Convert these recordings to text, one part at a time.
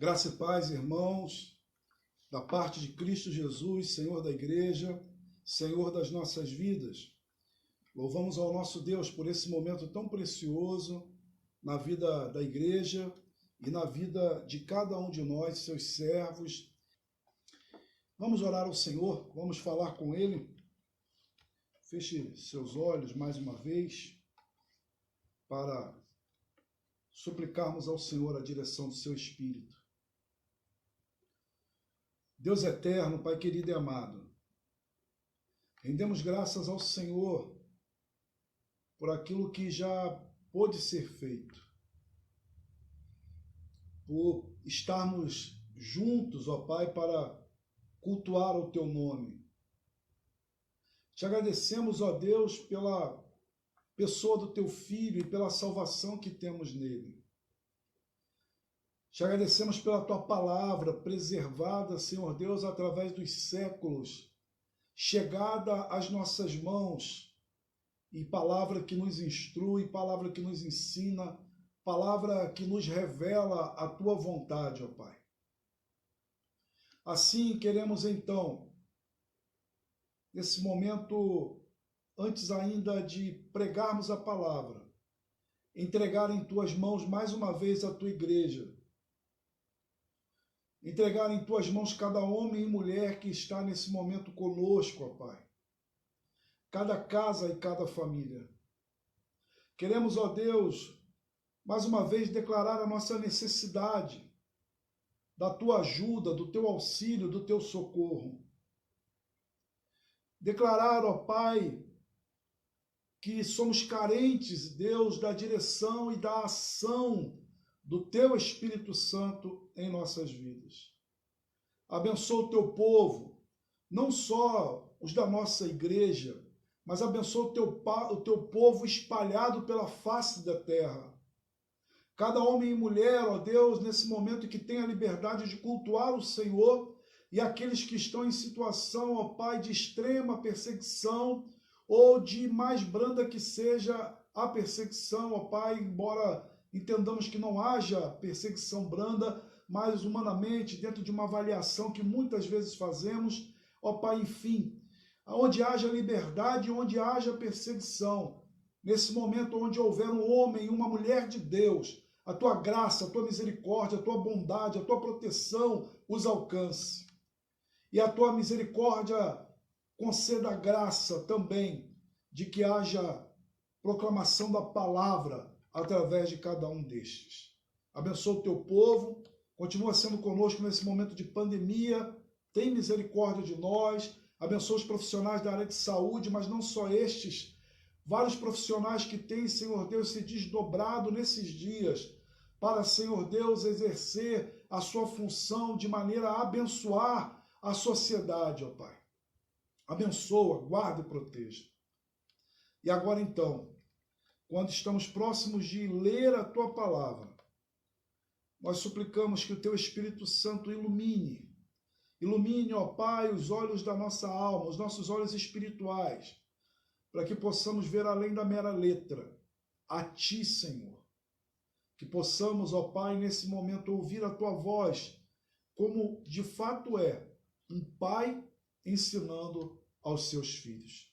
Graça e paz, irmãos, da parte de Cristo Jesus, Senhor da igreja, Senhor das nossas vidas. Louvamos ao nosso Deus por esse momento tão precioso na vida da igreja e na vida de cada um de nós, seus servos. Vamos orar ao Senhor, vamos falar com Ele. Feche seus olhos mais uma vez para suplicarmos ao Senhor a direção do seu Espírito. Deus eterno, Pai querido e amado, rendemos graças ao Senhor por aquilo que já pôde ser feito, por estarmos juntos, ó Pai, para cultuar o Teu nome. Te agradecemos, ó Deus, pela pessoa do Teu Filho e pela salvação que temos nele. Te agradecemos pela Tua palavra preservada, Senhor Deus, através dos séculos, chegada às nossas mãos, e palavra que nos instrui, palavra que nos ensina, palavra que nos revela a Tua vontade, ó Pai. Assim queremos então, nesse momento, antes ainda de pregarmos a palavra, entregar em Tuas mãos mais uma vez a Tua igreja, entregar em Tuas mãos cada homem e mulher que está nesse momento conosco, ó Pai. Cada casa e cada família. Queremos, ó Deus, mais uma vez declarar a nossa necessidade da Tua ajuda, do Teu auxílio, do Teu socorro. Declarar, ó Pai, que somos carentes, Deus, da direção e da ação do Teu Espírito Santo em nossas vidas. Abençoa o Teu povo, não só os da nossa igreja, mas abençoa o Teu povo espalhado pela face da terra. Cada homem e mulher, ó Deus, nesse momento que tem a liberdade de cultuar o Senhor, e aqueles que estão em situação, ó Pai, de extrema perseguição, ou de mais branda que seja a perseguição, ó Pai, embora entendamos que não haja perseguição branda, mas humanamente, dentro de uma avaliação que muitas vezes fazemos, ó Pai, enfim, onde haja liberdade, onde haja perseguição, nesse momento onde houver um homem e uma mulher de Deus, a Tua graça, a Tua misericórdia, a Tua bondade, a Tua proteção os alcance. E a Tua misericórdia conceda a graça também de que haja proclamação da palavra através de cada um destes. Abençoa o Teu povo, continua sendo conosco nesse momento de pandemia, tem misericórdia de nós, abençoa os profissionais da área de saúde, mas não só estes, vários profissionais que têm, Senhor Deus, se desdobrado nesses dias para, Senhor Deus, exercer a sua função de maneira a abençoar a sociedade, ó Pai. Abençoa, guarda e proteja. E agora então, quando estamos próximos de ler a Tua palavra, nós suplicamos que o Teu Espírito Santo ilumine, ó Pai, os olhos da nossa alma, os nossos olhos espirituais, para que possamos ver além da mera letra, a Ti, Senhor. Que possamos, ó Pai, nesse momento ouvir a Tua voz, como de fato é um pai ensinando aos seus filhos.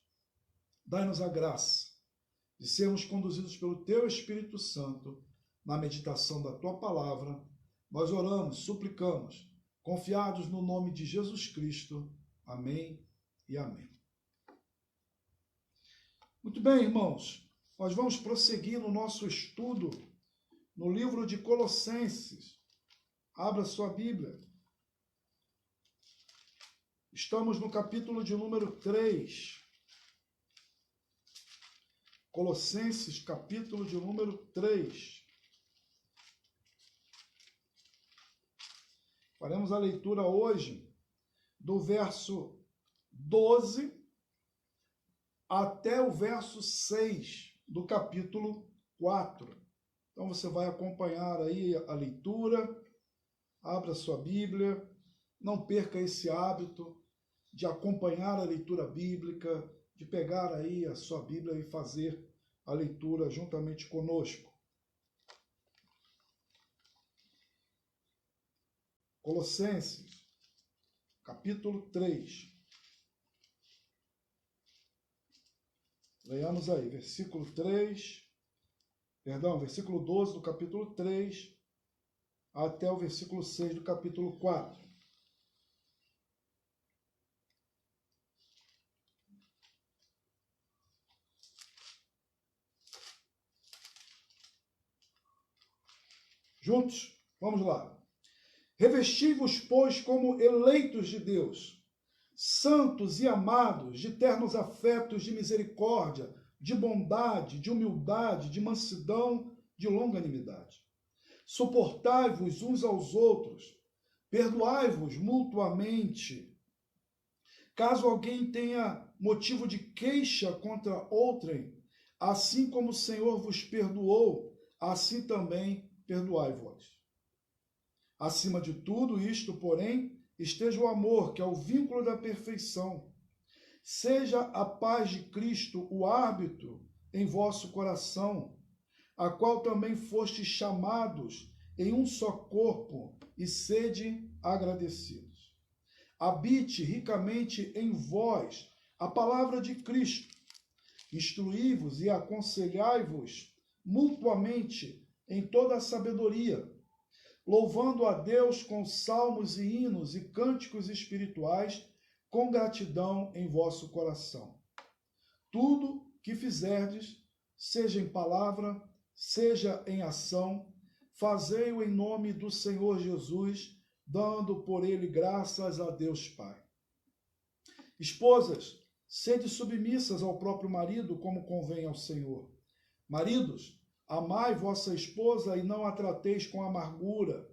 Dai-nos a graça de sermos conduzidos pelo Teu Espírito Santo na meditação da Tua palavra. Nós oramos, suplicamos, confiados no nome de Jesus Cristo. Amém e amém. Muito bem, irmãos, nós vamos prosseguir no nosso estudo no livro de Colossenses. Abra sua Bíblia. Estamos no capítulo de número 3. Colossenses, capítulo de número 3. Faremos a leitura hoje do verso 12 até o verso 6 do capítulo 4. Então você vai acompanhar aí a leitura, abra sua Bíblia, não perca esse hábito de acompanhar a leitura bíblica, de pegar aí a sua Bíblia e fazer a leitura juntamente conosco. Colossenses, capítulo 3. Leiamos aí, versículo 12 do capítulo 3, até o versículo 6 do capítulo 4. Juntos, vamos lá. Revesti-vos, pois, como eleitos de Deus, santos e amados, de ternos afetos de misericórdia, de bondade, de humildade, de mansidão, de longanimidade. Suportai-vos uns aos outros, perdoai-vos mutuamente. Caso alguém tenha motivo de queixa contra outrem, assim como o Senhor vos perdoou, assim também perdoai vós. Acima de tudo isto, porém, esteja o amor, que é o vínculo da perfeição. Seja a paz de Cristo o árbitro em vosso coração, a qual também fostes chamados em um só corpo, e sede agradecidos. Habite ricamente em vós a palavra de Cristo. Instruí-vos e aconselhai-vos mutuamente em toda a sabedoria, louvando a Deus com salmos e hinos e cânticos espirituais, com gratidão em vosso coração. Tudo que fizerdes, seja em palavra, seja em ação, fazei-o em nome do Senhor Jesus, dando por ele graças a Deus Pai. Esposas, sede submissas ao próprio marido, como convém ao Senhor. Maridos, amai vossa esposa e não a trateis com amargura.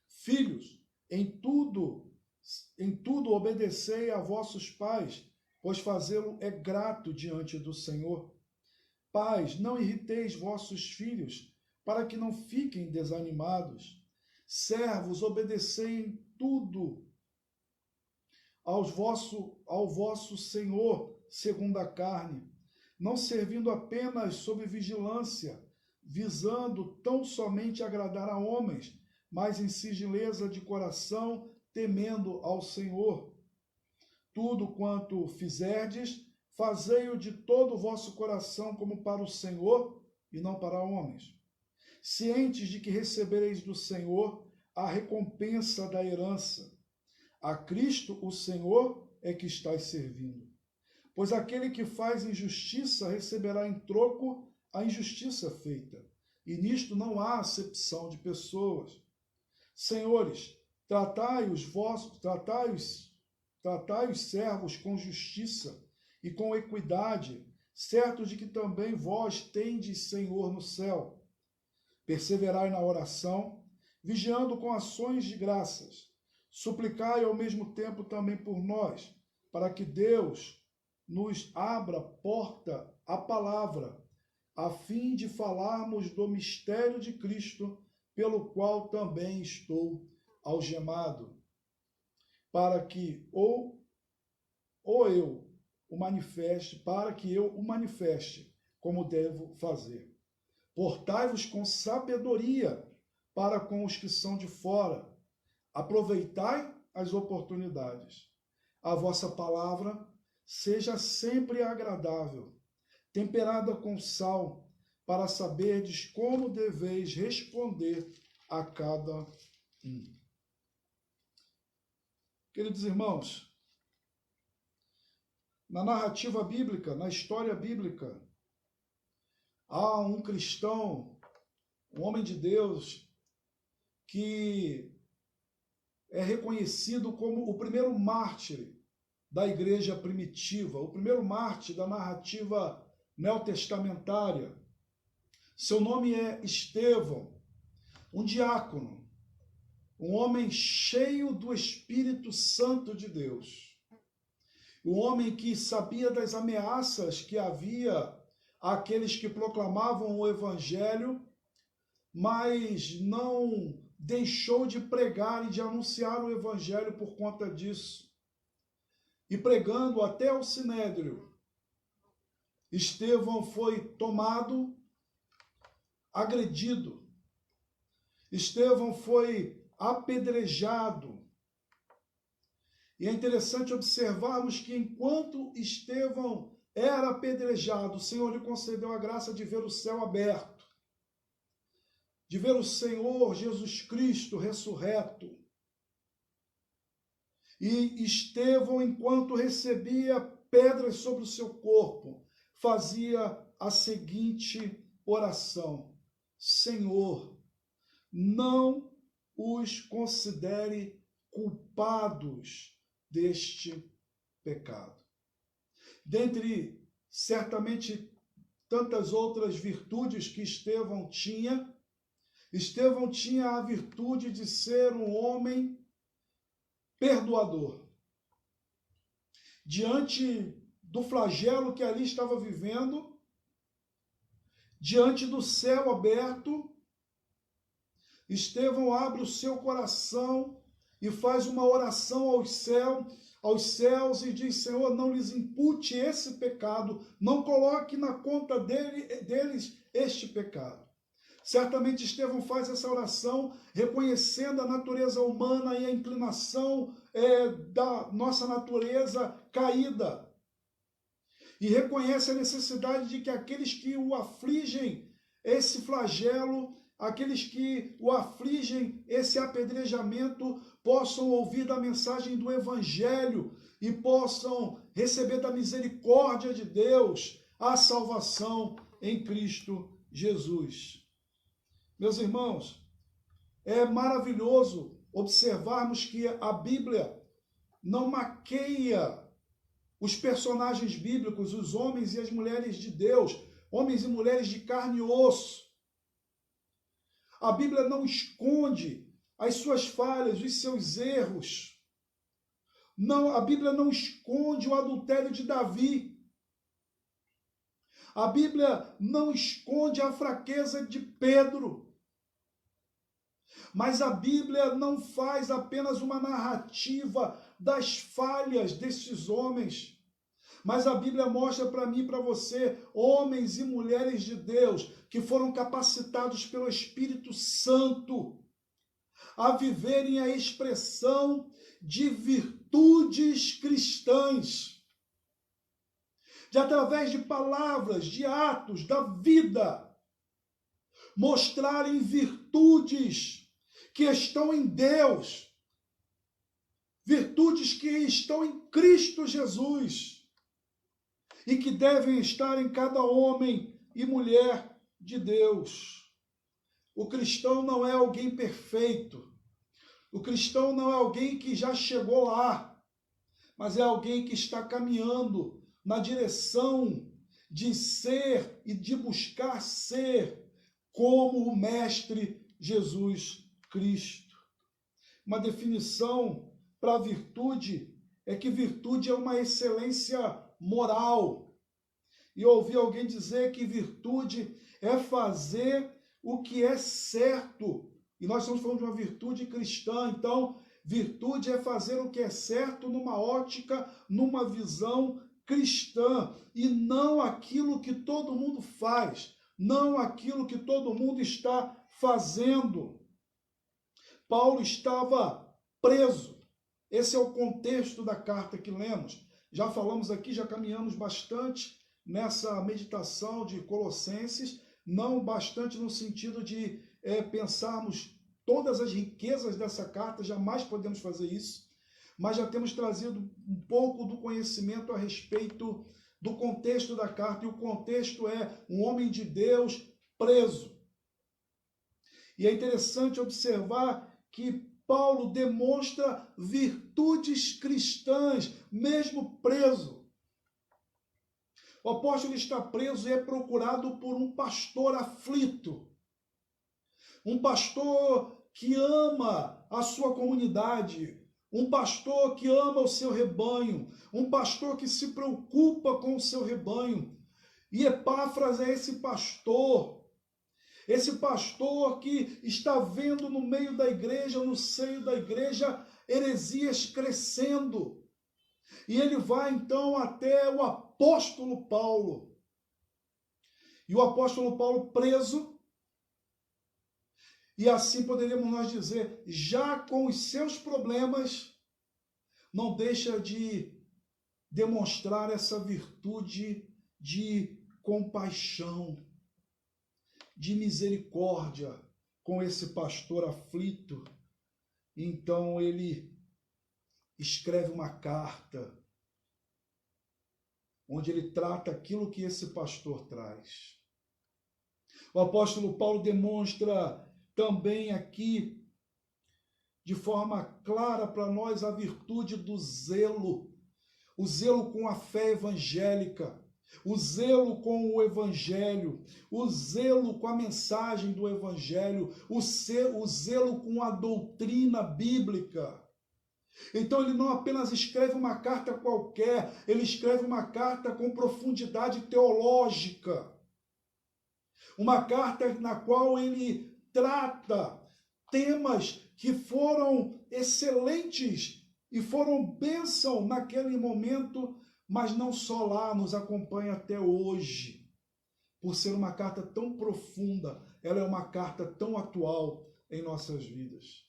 Filhos, em tudo obedecei a vossos pais, pois fazê-lo é grato diante do Senhor. Pais, não irriteis vossos filhos, para que não fiquem desanimados. Servos, obedecei em tudo ao vosso Senhor, segundo a carne, não servindo apenas sob vigilância, visando tão somente agradar a homens, mas em singeleza de coração, temendo ao Senhor. Tudo quanto fizerdes, fazei-o de todo o vosso coração como para o Senhor e não para homens, cientes de que recebereis do Senhor a recompensa da herança. A Cristo, o Senhor, é que estáis servindo. Pois aquele que faz injustiça receberá em troco a injustiça feita, e nisto não há acepção de pessoas. Senhores, tratai os servos com justiça e com equidade, certos de que também vós tendes Senhor no céu. Perseverai na oração, vigiando com ações de graças. Suplicai ao mesmo tempo também por nós, para que Deus nos abra porta à palavra, a fim de falarmos do mistério de Cristo, pelo qual também estou algemado, para que eu o manifeste como devo fazer. Portai-vos com sabedoria para com os que são de fora. Aproveitai as oportunidades. A vossa palavra seja sempre agradável, temperada com sal, para saberdes como deveis responder a cada um. Queridos irmãos, na narrativa bíblica, na história bíblica, há um cristão, um homem de Deus, que é reconhecido como o primeiro mártir da igreja primitiva, o primeiro mártir da narrativa neotestamentária. Seu nome é Estevão, um diácono, um homem cheio do Espírito Santo de Deus. Um homem que sabia das ameaças que havia àqueles que proclamavam o Evangelho, mas não deixou de pregar e de anunciar o Evangelho por conta disso. E pregando até ao Sinédrio, Estevão foi tomado, agredido. Estevão foi apedrejado. E é interessante observarmos que enquanto Estevão era apedrejado, o Senhor lhe concedeu a graça de ver o céu aberto, de ver o Senhor Jesus Cristo ressurreto. E Estevão, enquanto recebia pedras sobre o seu corpo, fazia a seguinte oração: Senhor, não os considere culpados deste pecado. Dentre, certamente, tantas outras virtudes que Estevão tinha a virtude de ser um homem perdoador. Diante do flagelo que ali estava vivendo, diante do céu aberto, Estevão abre o seu coração e faz uma oração aos céus e diz: Senhor, não lhes impute esse pecado, não coloque na conta deles este pecado. Certamente Estevão faz essa oração reconhecendo a natureza humana e a inclinação da nossa natureza caída. E reconhece a necessidade de que aqueles que o afligem esse flagelo, aqueles que o afligem esse apedrejamento, possam ouvir da mensagem do Evangelho e possam receber da misericórdia de Deus a salvação em Cristo Jesus. Meus irmãos, é maravilhoso observarmos que a Bíblia não maqueia os personagens bíblicos, os homens e as mulheres de Deus, homens e mulheres de carne e osso. A Bíblia não esconde as suas falhas, os seus erros. Não, a Bíblia não esconde o adultério de Davi. A Bíblia não esconde a fraqueza de Pedro. Mas a Bíblia não faz apenas uma narrativa das falhas desses homens. Mas a Bíblia mostra para mim e para você, homens e mulheres de Deus, que foram capacitados pelo Espírito Santo a viverem a expressão de virtudes cristãs. De através de palavras, de atos, da vida, mostrarem virtudes que estão em Deus, virtudes que estão em Cristo Jesus e que devem estar em cada homem e mulher de Deus. O cristão não é alguém perfeito, o cristão não é alguém que já chegou lá, mas é alguém que está caminhando na direção de ser e de buscar ser como o Mestre Jesus Cristo. Uma definição para a virtude é que virtude é uma excelência moral. E eu ouvi alguém dizer que virtude é fazer o que é certo. E nós estamos falando de uma virtude cristã, então virtude é fazer o que é certo numa ótica, numa visão cristã, e não aquilo que todo mundo faz, não aquilo que todo mundo está fazendo. Paulo estava preso. Esse é o contexto da carta que lemos. Já falamos aqui, já caminhamos bastante nessa meditação de Colossenses, não bastante no sentido de pensarmos todas as riquezas dessa carta, jamais podemos fazer isso, mas já temos trazido um pouco do conhecimento a respeito do contexto da carta, e o contexto é um homem de Deus preso. E é interessante observar que Paulo demonstra virtudes cristãs, mesmo preso. O apóstolo está preso e é procurado por um pastor aflito. Um pastor que ama a sua comunidade. Um pastor que ama o seu rebanho. Um pastor que se preocupa com o seu rebanho. E Epáfras é esse pastor. Esse pastor que está vendo no meio da igreja, no seio da igreja, heresias crescendo. E ele vai então até o apóstolo Paulo. E o apóstolo Paulo preso, e assim poderíamos nós dizer, já com os seus problemas, não deixa de demonstrar essa virtude de compaixão, de misericórdia com esse pastor aflito. Então ele escreve uma carta onde ele trata aquilo que esse pastor traz. O apóstolo Paulo demonstra também aqui, de forma clara para nós, a virtude do zelo, o zelo com a fé evangélica, o zelo com o evangelho, o zelo com a mensagem do evangelho, o zelo com a doutrina bíblica. Então ele não apenas escreve uma carta qualquer, ele escreve uma carta com profundidade teológica. Uma carta na qual ele trata temas que foram excelentes e foram bênção naquele momento, mas não só lá, nos acompanha até hoje. Por ser uma carta tão profunda, ela é uma carta tão atual em nossas vidas.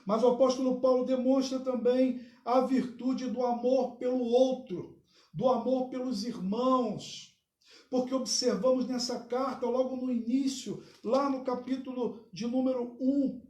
Mas o apóstolo Paulo demonstra também a virtude do amor pelo outro, do amor pelos irmãos, porque observamos nessa carta, logo no início, lá no capítulo de número 1,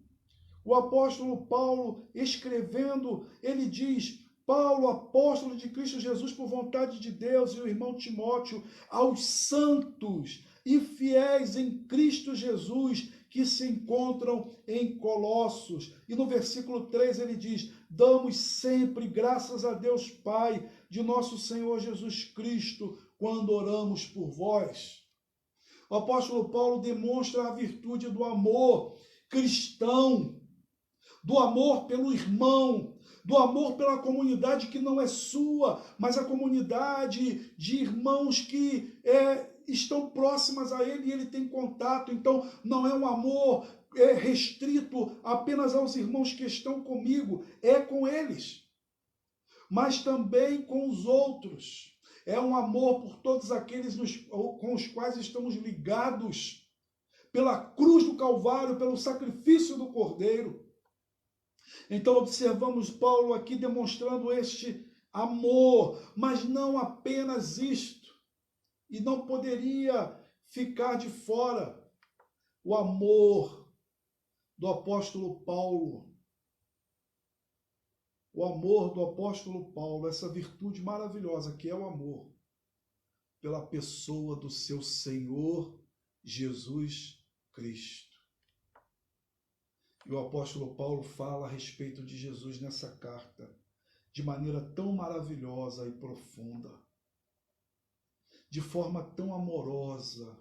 o apóstolo Paulo escrevendo, ele diz: Paulo, apóstolo de Cristo Jesus por vontade de Deus, e o irmão Timóteo, aos santos e fiéis em Cristo Jesus, que se encontram em Colossos. E no versículo 3 ele diz: damos sempre graças a Deus Pai de nosso Senhor Jesus Cristo, quando oramos por vós. O apóstolo Paulo demonstra a virtude do amor cristão, do amor pelo irmão, do amor pela comunidade que não é sua, mas a comunidade de irmãos que estão próximas a ele e ele tem contato. Então não é um amor restrito apenas aos irmãos que estão comigo, é com eles, mas também com os outros. É um amor por todos aqueles com os quais estamos ligados pela cruz do Calvário, pelo sacrifício do Cordeiro. Então observamos Paulo aqui demonstrando este amor, mas não apenas isto. E não poderia ficar de fora o amor do apóstolo Paulo. O amor do apóstolo Paulo, essa virtude maravilhosa que é o amor pela pessoa do seu Senhor Jesus Cristo. E o apóstolo Paulo fala a respeito de Jesus nessa carta de maneira tão maravilhosa e profunda, de forma tão amorosa.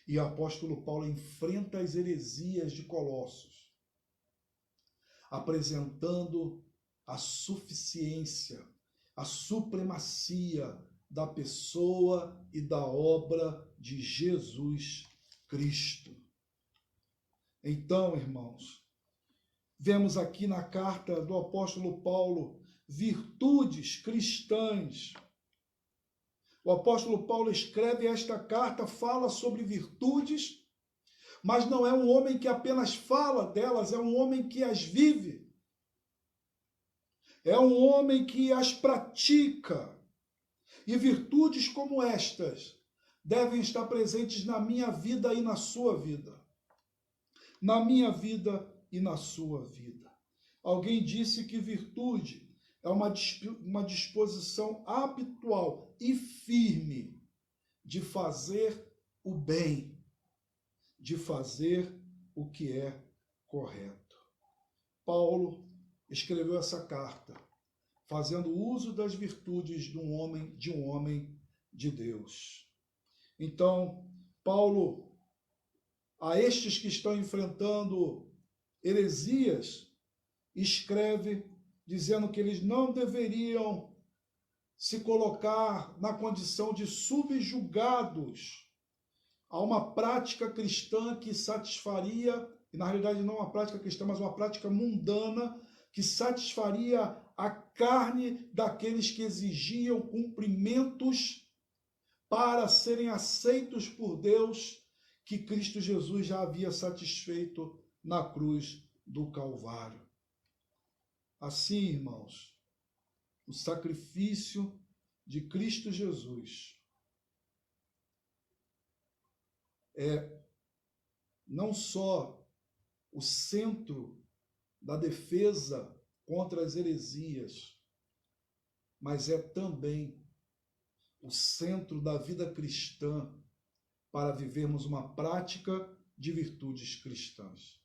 E o apóstolo Paulo enfrenta as heresias de Colossos, apresentando a suficiência, a supremacia da pessoa e da obra de Jesus Cristo. Então, irmãos, vemos aqui na carta do apóstolo Paulo virtudes cristãs. O apóstolo Paulo escreve esta carta, fala sobre virtudes, mas não é um homem que apenas fala delas, é um homem que as vive. É um homem que as pratica. E virtudes como estas devem estar presentes na minha vida e na sua vida. Na minha vida e na sua vida. Alguém disse que virtude é uma disposição habitual e firme de fazer o bem, de fazer o que é correto. Paulo escreveu essa carta fazendo uso das virtudes de um homem de Deus. Então, Paulo, a estes que estão enfrentando heresias, escreve dizendo que eles não deveriam se colocar na condição de subjugados a uma prática cristã que satisfaria, e na realidade não uma prática cristã, mas uma prática mundana, que satisfaria a carne daqueles que exigiam cumprimentos para serem aceitos por Deus, que Cristo Jesus já havia satisfeito na cruz do Calvário. Assim, irmãos, o sacrifício de Cristo Jesus é não só o centro da defesa contra as heresias, mas é também o centro da vida cristã para vivermos uma prática de virtudes cristãs.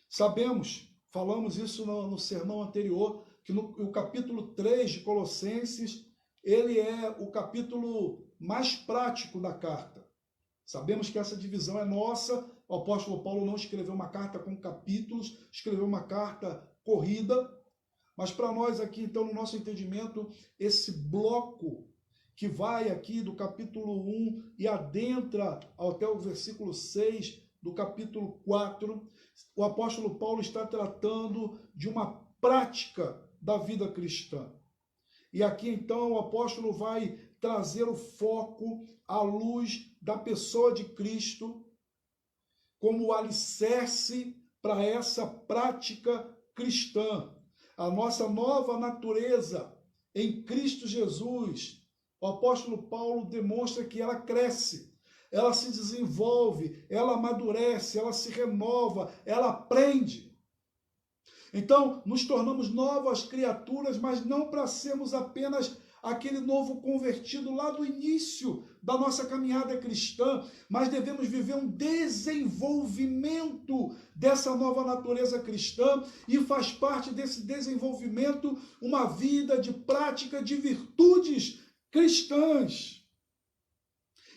Sabemos, falamos isso no sermão anterior, que no capítulo 3 de Colossenses, ele é o capítulo mais prático da carta. Sabemos que essa divisão é nossa. O apóstolo Paulo não escreveu uma carta com capítulos, escreveu uma carta corrida. Mas para nós aqui, então, no nosso entendimento, esse bloco que vai aqui do capítulo 1 e adentra até o versículo 6 do capítulo 4, o apóstolo Paulo está tratando de uma prática da vida cristã. E aqui, então, o apóstolo vai trazer o foco à luz da pessoa de Cristo como alicerce para essa prática cristã. A nossa nova natureza em Cristo Jesus, o apóstolo Paulo demonstra que ela cresce, ela se desenvolve, ela amadurece, ela se renova, ela aprende. Então, nos tornamos novas criaturas, mas não para sermos apenas aquele novo convertido lá do início da nossa caminhada cristã, mas devemos viver um desenvolvimento dessa nova natureza cristã e faz parte desse desenvolvimento uma vida de prática de virtudes cristãs.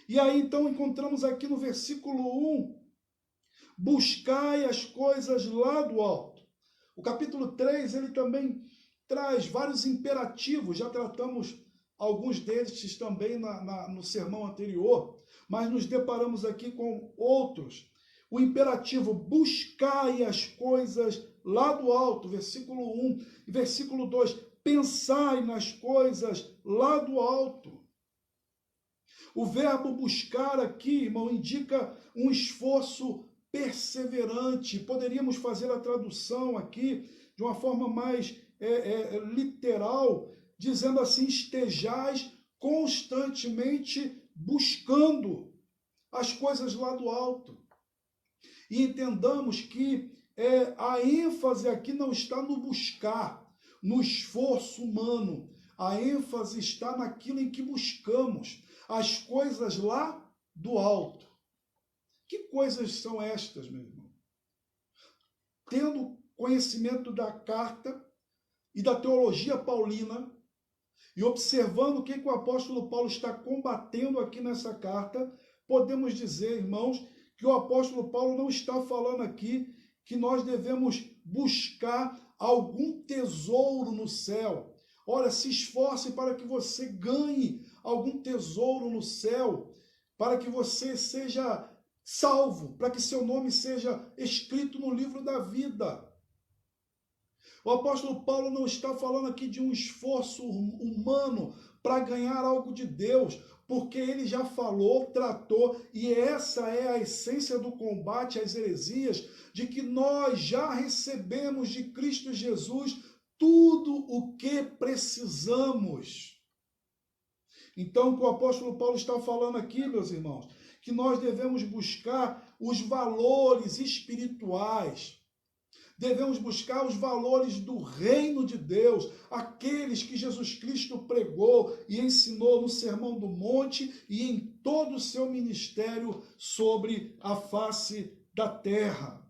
E aí então encontramos aqui no versículo 1, buscai as coisas lá do alto. O capítulo 3, ele também traz vários imperativos, já tratamos alguns deles também no sermão anterior, mas nos deparamos aqui com outros. O imperativo, buscai as coisas lá do alto, versículo 1, e versículo 2, pensai nas coisas lá do alto. O verbo buscar aqui, irmão, indica um esforço perseverante. Poderíamos fazer a tradução aqui de uma forma mais literal, dizendo assim, estejais constantemente buscando as coisas lá do alto. E entendamos que a ênfase aqui não está no buscar, no esforço humano. A ênfase está naquilo em que buscamos, as coisas lá do alto. Que coisas são estas, meu irmão? Tendo conhecimento da carta e da teologia paulina, e observando o que o apóstolo Paulo está combatendo aqui nessa carta, podemos dizer, irmãos, que o apóstolo Paulo não está falando aqui que nós devemos buscar algum tesouro no céu. Olha, se esforce para que você ganhe algum tesouro no céu, para que você seja salvo, para que seu nome seja escrito no livro da vida. O apóstolo Paulo não está falando aqui de um esforço humano para ganhar algo de Deus, porque ele já falou, tratou, e essa é a essência do combate às heresias, de que nós já recebemos de Cristo Jesus tudo o que precisamos. Então, o que o apóstolo Paulo está falando aqui, meus irmãos, que nós devemos buscar os valores espirituais, devemos buscar os valores do reino de Deus, aqueles que Jesus Cristo pregou e ensinou no Sermão do Monte e em todo o seu ministério sobre a face da terra.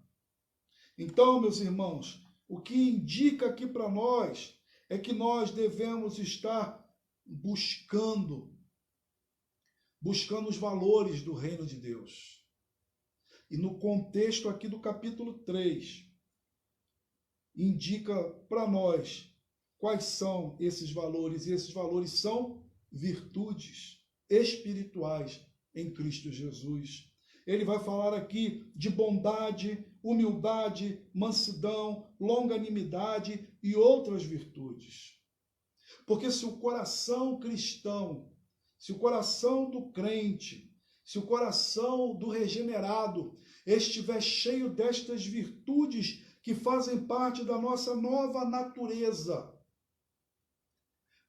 Então, meus irmãos, o que indica aqui para nós é que nós devemos estar buscando os valores do reino de Deus. E no contexto aqui do capítulo 3, indica para nós quais são esses valores, e esses valores são virtudes espirituais em Cristo Jesus. Ele vai falar aqui de bondade, humildade, mansidão, longanimidade e outras virtudes. Porque se o coração cristão, se o coração do crente, se o coração do regenerado estiver cheio destas virtudes que fazem parte da nossa nova natureza,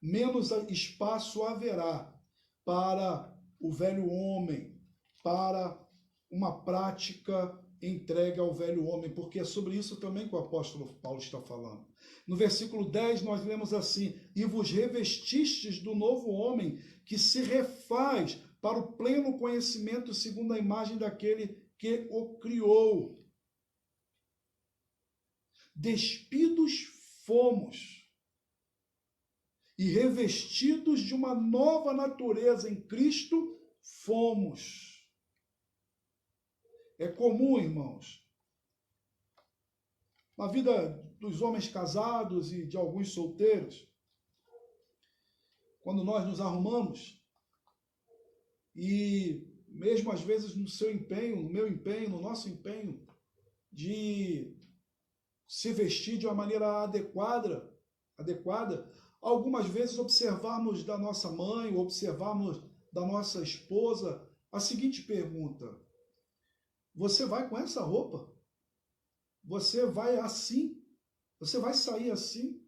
menos espaço haverá para o velho homem, para uma prática entregue ao velho homem, porque é sobre isso também que o apóstolo Paulo está falando. No versículo 10 nós lemos assim: e vos revestistes do novo homem, que se refaz para o pleno conhecimento segundo a imagem daquele que o criou. Despidos fomos e revestidos de uma nova natureza em Cristo fomos. É comum, irmãos, na vida dos homens casados e de alguns solteiros, quando nós nos arrumamos e mesmo às vezes no seu empenho, no meu empenho, no nosso empenho de se vestir de uma maneira adequada, algumas vezes observarmos da nossa mãe, observarmos da nossa esposa a seguinte pergunta: você vai com essa roupa? Você vai assim? Você vai sair assim?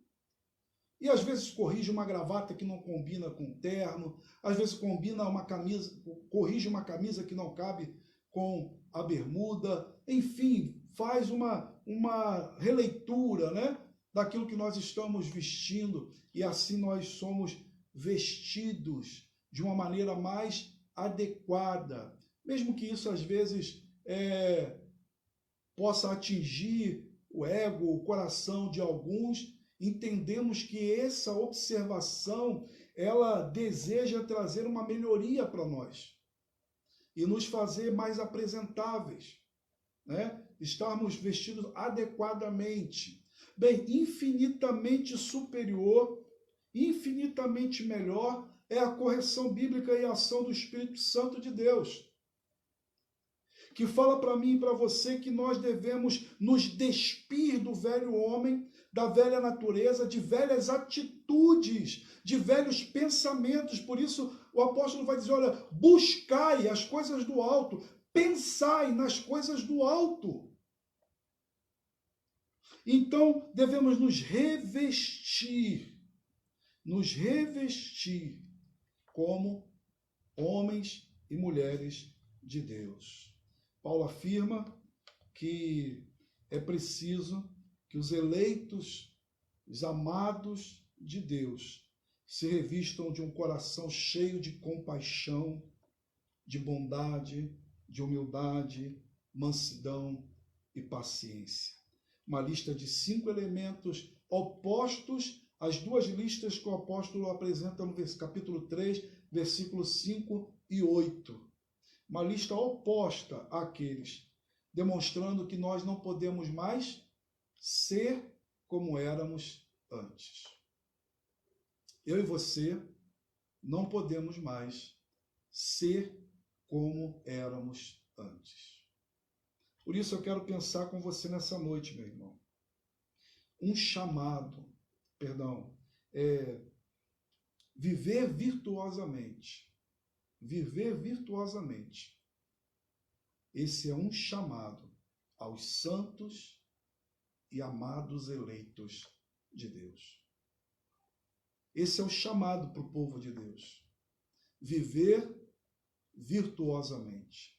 E às vezes corrige uma gravata que não combina com o terno, às vezes corrige uma camisa que não cabe com a bermuda, enfim, faz uma releitura, né, daquilo que nós estamos vestindo, e assim nós somos vestidos de uma maneira mais adequada, mesmo que isso às vezes possa atingir o ego, o coração de alguns. Entendemos que essa observação, ela deseja trazer uma melhoria para nós e nos fazer mais apresentáveis, né? Estarmos vestidos adequadamente. Bem, infinitamente superior, infinitamente melhor é a correção bíblica e a ação do Espírito Santo de Deus, que fala para mim e para você que nós devemos nos despir do velho homem, da velha natureza, de velhas atitudes, de velhos pensamentos. Por isso o apóstolo vai dizer: olha, buscai as coisas do alto, pensai nas coisas do alto. Então devemos nos revestir como homens e mulheres de Deus. Paulo afirma que é preciso que os eleitos, os amados de Deus, se revistam de um coração cheio de compaixão, de bondade, de humildade, mansidão e paciência. Uma lista de 5 elementos opostos às 2 listas que o apóstolo apresenta no capítulo 3, versículos 5 e 8. Uma lista oposta àqueles, demonstrando que nós não podemos mais ser como éramos antes. Eu e você não podemos mais ser como éramos antes. Por isso eu quero pensar com você nessa noite, meu irmão. Viver virtuosamente. Viver virtuosamente. Esse é um chamado aos santos e amados eleitos de Deus. Esse é o chamado para o povo de Deus. Viver virtuosamente.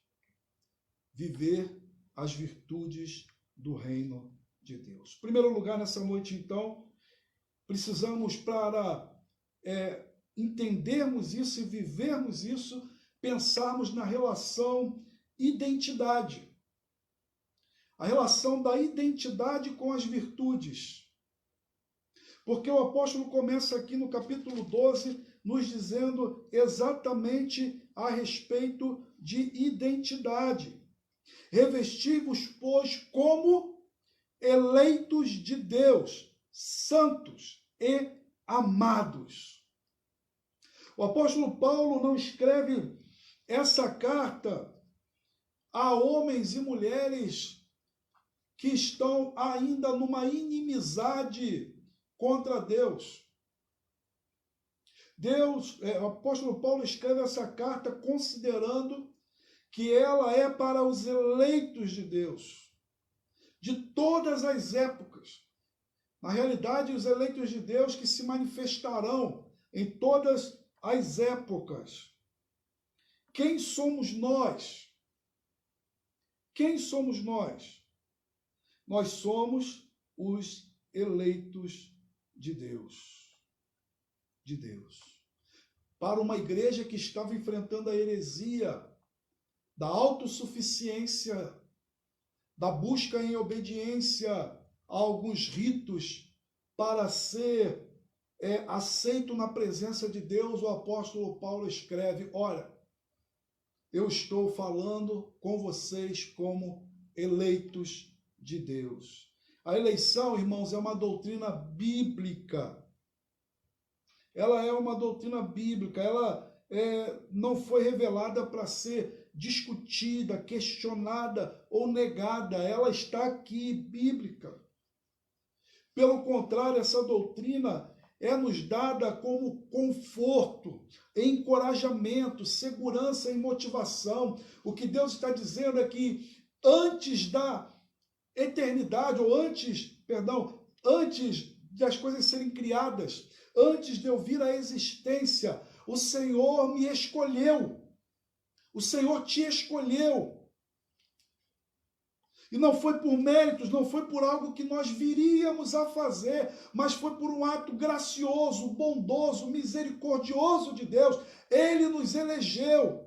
Viver as virtudes do reino de Deus. Em primeiro lugar, nessa noite, então, precisamos, para entendermos isso e vivermos isso, pensarmos na relação identidade. A relação da identidade com as virtudes. Porque o apóstolo começa aqui no capítulo 12, nos dizendo exatamente a respeito de identidade. Revesti-vos, pois, como eleitos de Deus, santos e amados. O apóstolo Paulo não escreve essa carta a homens e mulheres que estão ainda numa inimizade contra Deus. O apóstolo Paulo escreve essa carta considerando que ela é para os eleitos de Deus, de todas as épocas. Na realidade, os eleitos de Deus que se manifestarão em todas as épocas. Quem somos nós? Quem somos nós? Nós somos os eleitos de Deus. De Deus. Para uma igreja que estava enfrentando a heresia da autossuficiência, da busca em obediência a alguns ritos para ser aceito na presença de Deus, o apóstolo Paulo escreve: olha, eu estou falando com vocês como eleitos de Deus. A eleição, irmãos, é uma doutrina bíblica. Ela é uma doutrina bíblica, ela não foi revelada para ser discutida, questionada ou negada, ela está aqui, bíblica. Pelo contrário, essa doutrina é nos dada como conforto, encorajamento, segurança e motivação. O que Deus está dizendo é que antes da eternidade, ou antes das coisas serem criadas, antes de eu vir à existência, o Senhor me escolheu. O Senhor te escolheu. E não foi por méritos, não foi por algo que nós viríamos a fazer, mas foi por um ato gracioso, bondoso, misericordioso de Deus. Ele nos elegeu.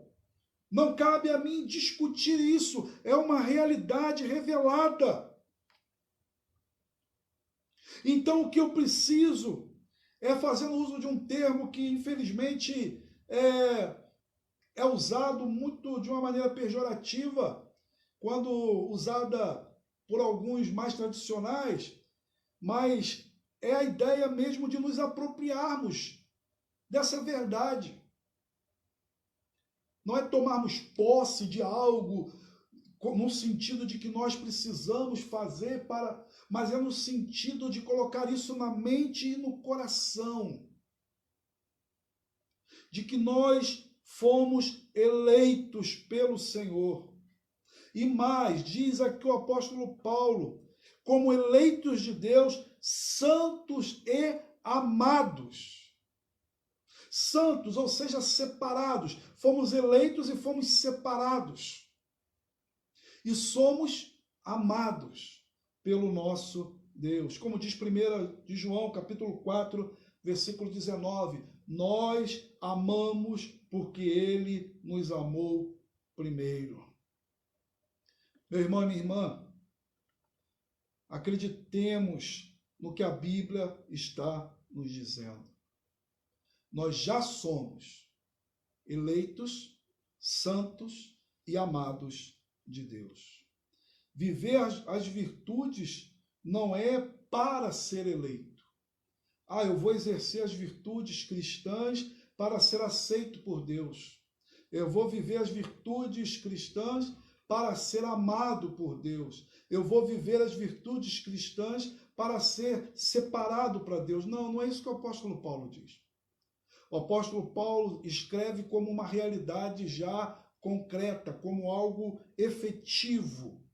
Não cabe a mim discutir isso. É uma realidade revelada. Então, o que eu preciso é fazendo uso de um termo que, infelizmente, é usado muito de uma maneira pejorativa, quando usada por alguns mais tradicionais, mas é a ideia mesmo de nos apropriarmos dessa verdade. Não é tomarmos posse de algo no sentido de que nós precisamos fazer mas é no sentido de colocar isso na mente e no coração. De que nós fomos eleitos pelo Senhor. E mais, diz aqui o apóstolo Paulo, como eleitos de Deus, santos e amados. Santos, ou seja, separados. Fomos eleitos e fomos separados. E somos amados pelo nosso Deus. Como diz 1 de João, capítulo 4, versículo 19. Nós amamos porque Ele nos amou primeiro. Meu irmão e minha irmã, acreditemos no que a Bíblia está nos dizendo. Nós já somos eleitos, santos e amados de Deus. Viver as virtudes não é para ser eleito. Eu vou exercer as virtudes cristãs para ser aceito por Deus. Eu vou viver as virtudes cristãs para ser amado por Deus. Eu vou viver as virtudes cristãs para ser separado para Deus. Não, não é isso que o apóstolo Paulo diz. O apóstolo Paulo escreve como uma realidade já concreta, como algo efetivo.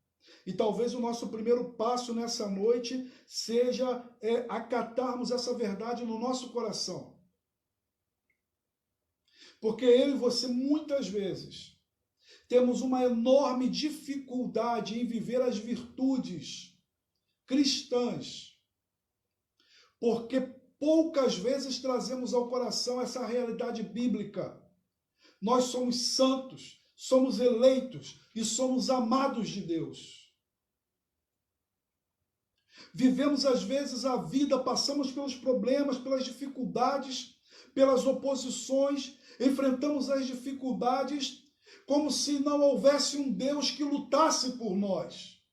E talvez o nosso primeiro passo nessa noite seja acatarmos essa verdade no nosso coração. Porque eu e você, muitas vezes, temos uma enorme dificuldade em viver as virtudes cristãs, porque poucas vezes trazemos ao coração essa realidade bíblica. Nós somos santos, somos eleitos e somos amados de Deus. Vivemos às vezes a vida, passamos pelos problemas, pelas dificuldades, pelas oposições, enfrentamos as dificuldades como se não houvesse um Deus que lutasse por nós.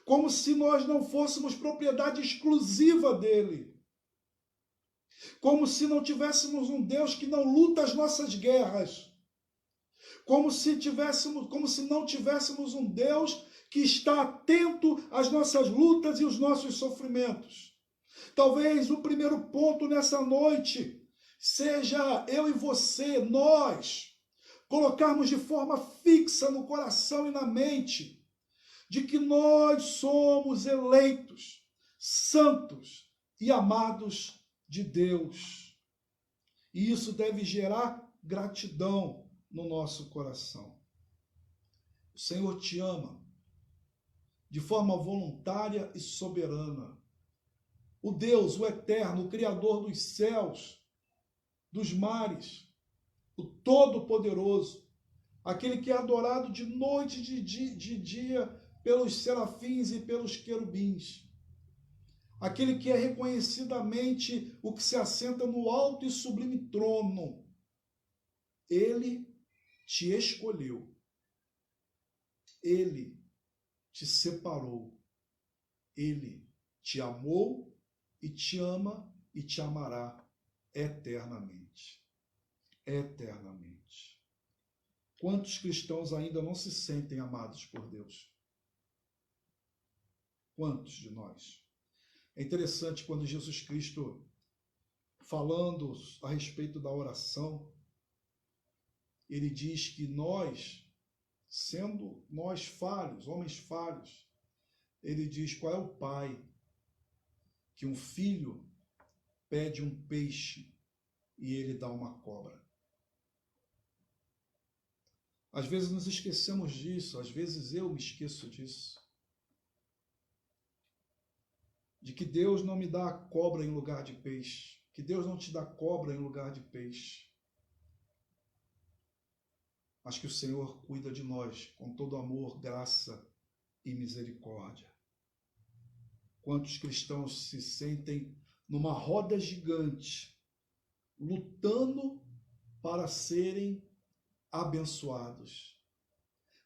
Como se nós não fôssemos propriedade exclusiva dele. Como se não tivéssemos um Deus que não luta as nossas guerras. Como se não tivéssemos um Deus que está atento às nossas lutas e os nossos sofrimentos. Talvez o primeiro ponto nessa noite seja eu e você, nós, colocarmos de forma fixa no coração e na mente de que nós somos eleitos, santos e amados de Deus. E isso deve gerar gratidão no nosso coração. O Senhor te ama de forma voluntária e soberana. O Deus, o Eterno, o Criador dos céus, dos mares, o Todo-Poderoso, aquele que é adorado de noite e de dia pelos serafins e pelos querubins, aquele que é reconhecidamente o que se assenta no alto e sublime trono, ele te escolheu, ele te separou, ele te amou e te ama e te amará eternamente. Eternamente. Quantos cristãos ainda não se sentem amados por Deus? Quantos de nós? É interessante quando Jesus Cristo, falando a respeito da oração, ele diz que nós, sendo nós falhos, homens falhos, ele diz qual é o pai que um filho pede um peixe e ele dá uma cobra. Às vezes nos esquecemos disso, às vezes eu me esqueço disso. De que Deus não me dá a cobra em lugar de peixe, que Deus não te dá cobra em lugar de peixe. Mas que o Senhor cuida de nós com todo amor, graça e misericórdia. Quantos cristãos se sentem numa roda gigante, lutando para serem abençoados.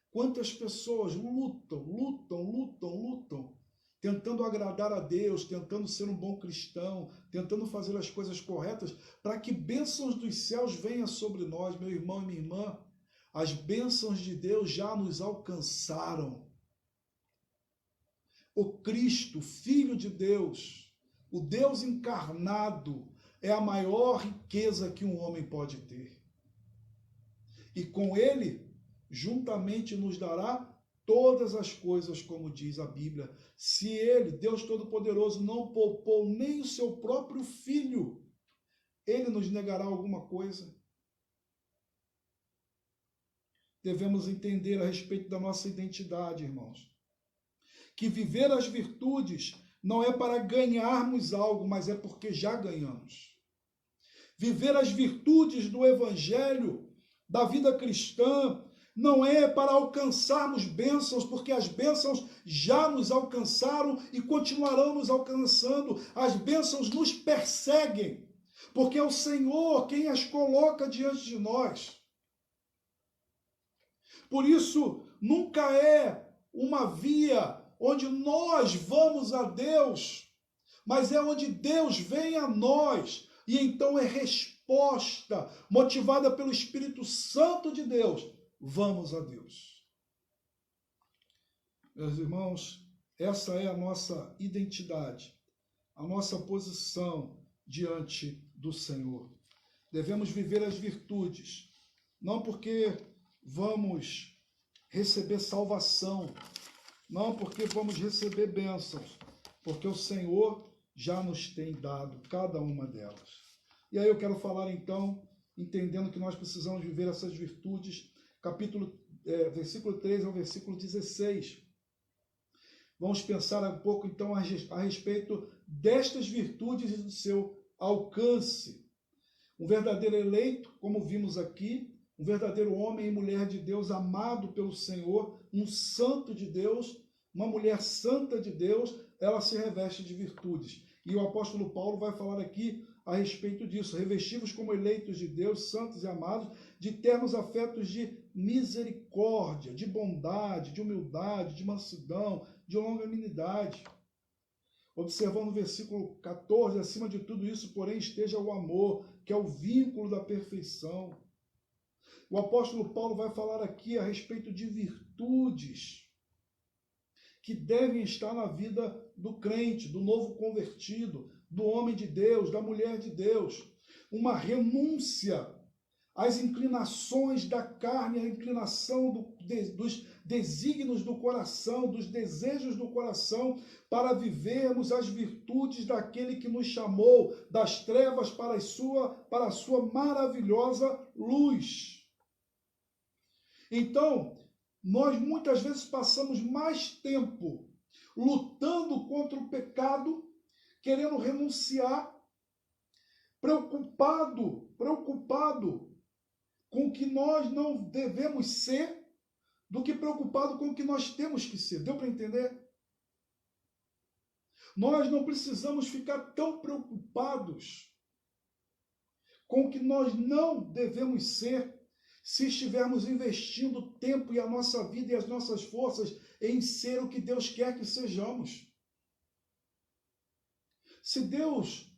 Quantas pessoas lutam, tentando agradar a Deus, tentando ser um bom cristão, tentando fazer as coisas corretas, para que bênçãos dos céus venham sobre nós, meu irmão e minha irmã. As bênçãos de Deus já nos alcançaram. O Cristo, Filho de Deus, o Deus encarnado, é a maior riqueza que um homem pode ter. E com ele, juntamente nos dará todas as coisas, como diz a Bíblia. Se ele, Deus Todo-Poderoso, não poupou nem o seu próprio Filho, ele nos negará alguma coisa? Devemos entender a respeito da nossa identidade, irmãos. Que viver as virtudes não é para ganharmos algo, mas é porque já ganhamos. Viver as virtudes do Evangelho, da vida cristã, não é para alcançarmos bênçãos, porque as bênçãos já nos alcançaram e continuarão nos alcançando. As bênçãos nos perseguem, porque é o Senhor quem as coloca diante de nós. Por isso, nunca é uma via onde nós vamos a Deus, mas é onde Deus vem a nós. E então é resposta, motivada pelo Espírito Santo de Deus. Vamos a Deus. Meus irmãos, essa é a nossa identidade, a nossa posição diante do Senhor. Devemos viver as virtudes, não porque vamos receber salvação, não porque vamos receber bênçãos, porque o Senhor já nos tem dado cada uma delas. E aí eu quero falar então, entendendo que nós precisamos viver essas virtudes, versículo 3 ao versículo 16. Vamos pensar um pouco então a respeito destas virtudes e do seu alcance. Um verdadeiro eleito, como vimos aqui, um verdadeiro homem e mulher de Deus, amado pelo Senhor, um santo de Deus, uma mulher santa de Deus, ela se reveste de virtudes. E o apóstolo Paulo vai falar aqui a respeito disso. Revestivos como eleitos de Deus, santos e amados, de ternos afetos de misericórdia, de bondade, de humildade, de mansidão, de longanimidade. Observando o versículo 14, acima de tudo isso, porém, esteja o amor, que é o vínculo da perfeição. O apóstolo Paulo vai falar aqui a respeito de virtudes que devem estar na vida do crente, do novo convertido, do homem de Deus, da mulher de Deus. Uma renúncia as inclinações da carne, a inclinação dos desígnios do coração, dos desejos do coração, para vivermos as virtudes daquele que nos chamou das trevas para a sua maravilhosa luz. Então, nós muitas vezes passamos mais tempo lutando contra o pecado, querendo renunciar, preocupado com o que nós não devemos ser, do que preocupado com o que nós temos que ser. Deu para entender? Nós não precisamos ficar tão preocupados com o que nós não devemos ser, se estivermos investindo tempo e a nossa vida e as nossas forças em ser o que Deus quer que sejamos. Se Deus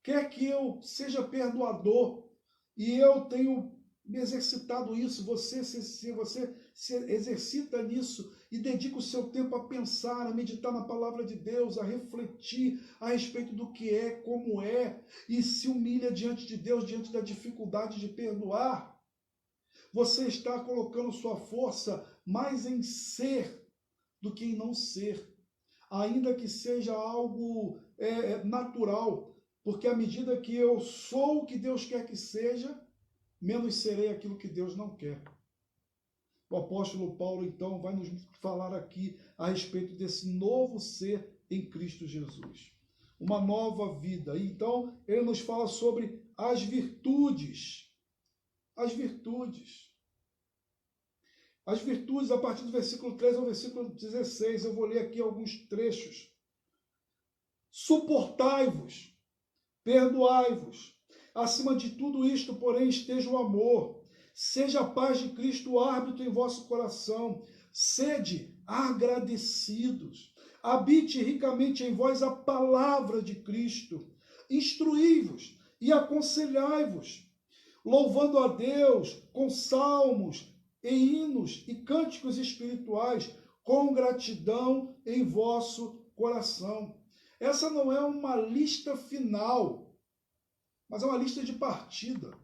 quer que eu seja perdoador, e eu tenho me exercitado isso, se você se exercita nisso e dedica o seu tempo a pensar, a meditar na palavra de Deus, a refletir a respeito do que é, como é, e se humilha diante de Deus, diante da dificuldade de perdoar, você está colocando sua força mais em ser do que em não ser, ainda que seja algo natural, porque à medida que eu sou o que Deus quer que seja, menos serei aquilo que Deus não quer. O apóstolo Paulo, então, vai nos falar aqui a respeito desse novo ser em Cristo Jesus. Uma nova vida. Então, ele nos fala sobre as virtudes. As virtudes. As virtudes, a partir do versículo 3 ao versículo 16, eu vou ler aqui alguns trechos. Suportai-vos, perdoai-vos. Acima de tudo isto, porém, esteja o amor. Seja a paz de Cristo o árbitro em vosso coração. Sede agradecidos. Habite ricamente em vós a palavra de Cristo. Instruí-vos e aconselhai-vos, louvando a Deus com salmos e hinos e cânticos espirituais, com gratidão em vosso coração. Essa não é uma lista final, mas é uma lista de partida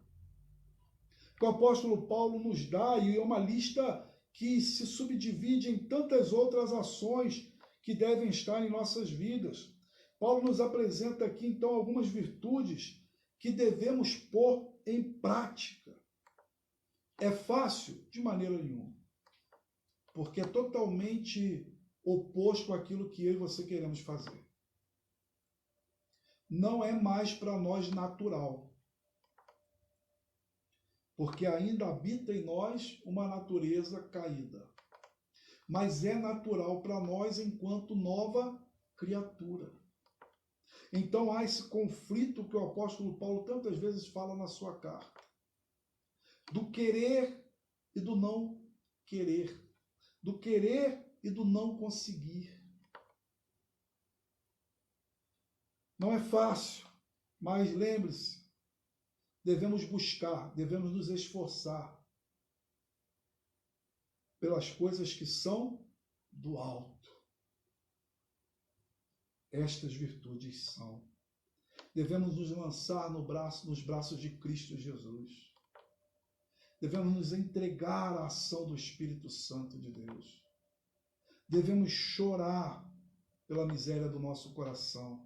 que o apóstolo Paulo nos dá, e é uma lista que se subdivide em tantas outras ações que devem estar em nossas vidas. Paulo nos apresenta aqui, então, algumas virtudes que devemos pôr em prática. É fácil? De maneira nenhuma, porque é totalmente oposto àquilo que eu e você queremos fazer. Não é mais para nós natural, porque ainda habita em nós uma natureza caída, mas é natural para nós enquanto nova criatura. Então há esse conflito que o apóstolo Paulo tantas vezes fala na sua carta, do querer e do não querer, do querer e do não conseguir. Não é fácil, mas lembre-se, devemos buscar, devemos nos esforçar pelas coisas que são do alto. Estas virtudes são. Devemos nos lançar nos braços de Cristo Jesus. Devemos nos entregar à ação do Espírito Santo de Deus. Devemos chorar pela miséria do nosso coração.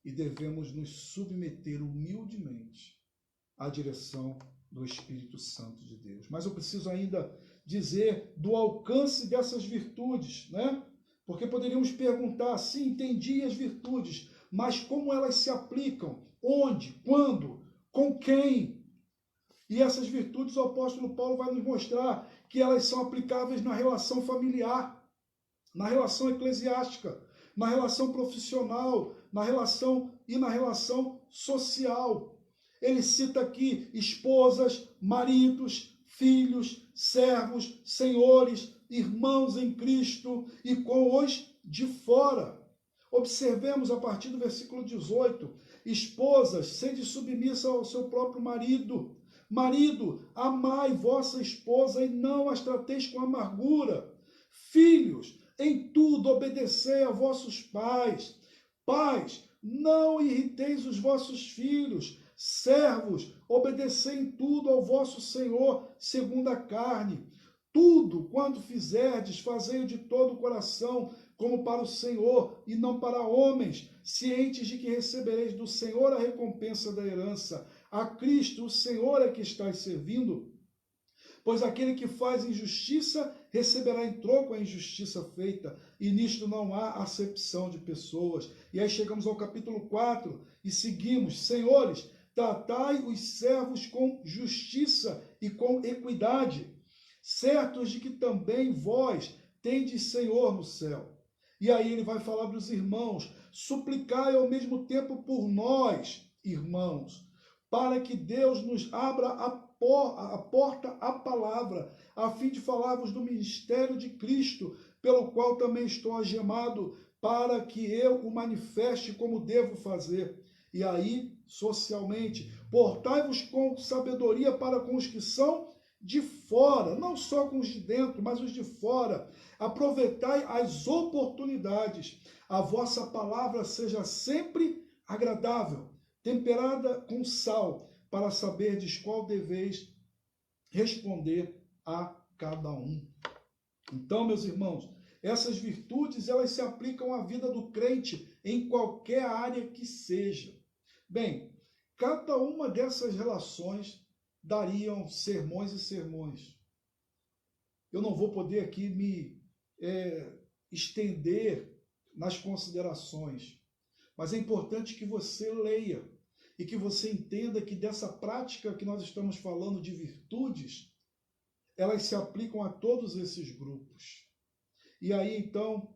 E devemos nos submeter humildemente à direção do Espírito Santo de Deus. Mas eu preciso ainda dizer do alcance dessas virtudes, né? Porque poderíamos perguntar, sim, entendi as virtudes, mas como elas se aplicam? Onde? Quando? Com quem? E essas virtudes o apóstolo Paulo vai nos mostrar que elas são aplicáveis na relação familiar, na relação eclesiástica, na relação profissional, na relação social. Ele cita aqui esposas, maridos, filhos, servos, senhores, irmãos em Cristo e com os de fora. Observemos a partir do versículo 18. Esposas, sede submissa ao seu próprio marido. Marido, amai vossa esposa e não as trateis com amargura. Filhos, em tudo obedecei a vossos pais. Pais, não irriteis os vossos filhos, Servos, obedecei em tudo ao vosso Senhor, segundo a carne. Tudo quanto fizerdes, fazei-o de todo o coração, como para o Senhor, e não para homens, cientes de que recebereis do Senhor a recompensa da herança. A Cristo, o Senhor, é que estáis servindo. Pois aquele que faz injustiça receberá em troco a injustiça feita, e nisto não há acepção de pessoas. E aí chegamos ao capítulo 4 e seguimos. Senhores, tratai os servos com justiça e com equidade, certos de que também vós tendes Senhor no céu. E aí ele vai falar dos irmãos: suplicai ao mesmo tempo por nós, irmãos, para que Deus nos abra a porta à palavra, a fim de falarvos do ministério de Cristo, pelo qual também estou algemado, para que eu o manifeste como devo fazer. E aí, socialmente, portai-vos com sabedoria para com os que são de fora, não só com os de dentro, mas os de fora. Aproveitai as oportunidades. A vossa palavra seja sempre agradável, temperada com sal, para saberdes qual deveis responder a cada um. Então, meus irmãos, essas virtudes, elas se aplicam à vida do crente em qualquer área que seja. Bem, cada uma dessas relações dariam sermões e sermões. Eu não vou poder aqui me estender nas considerações, mas é importante que você leia e que você entenda que dessa prática que nós estamos falando de virtudes, elas se aplicam a todos esses grupos. E aí, então,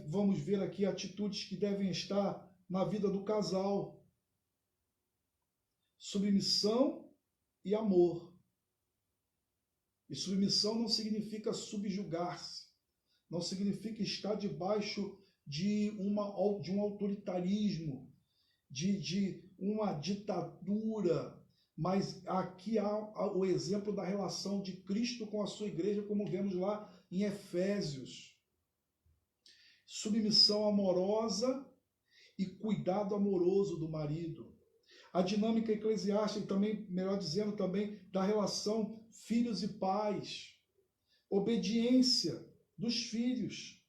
vamos ver aqui atitudes que devem estar na vida do casal. Submissão e amor. E submissão não significa subjugar-se, não significa estar debaixo de um autoritarismo, de uma ditadura, mas aqui há o exemplo da relação de Cristo com a sua igreja, como vemos lá em Efésios. Submissão amorosa e cuidado amoroso do marido. A dinâmica eclesiástica, e também, melhor dizendo, também da relação filhos e pais. Obediência dos filhos,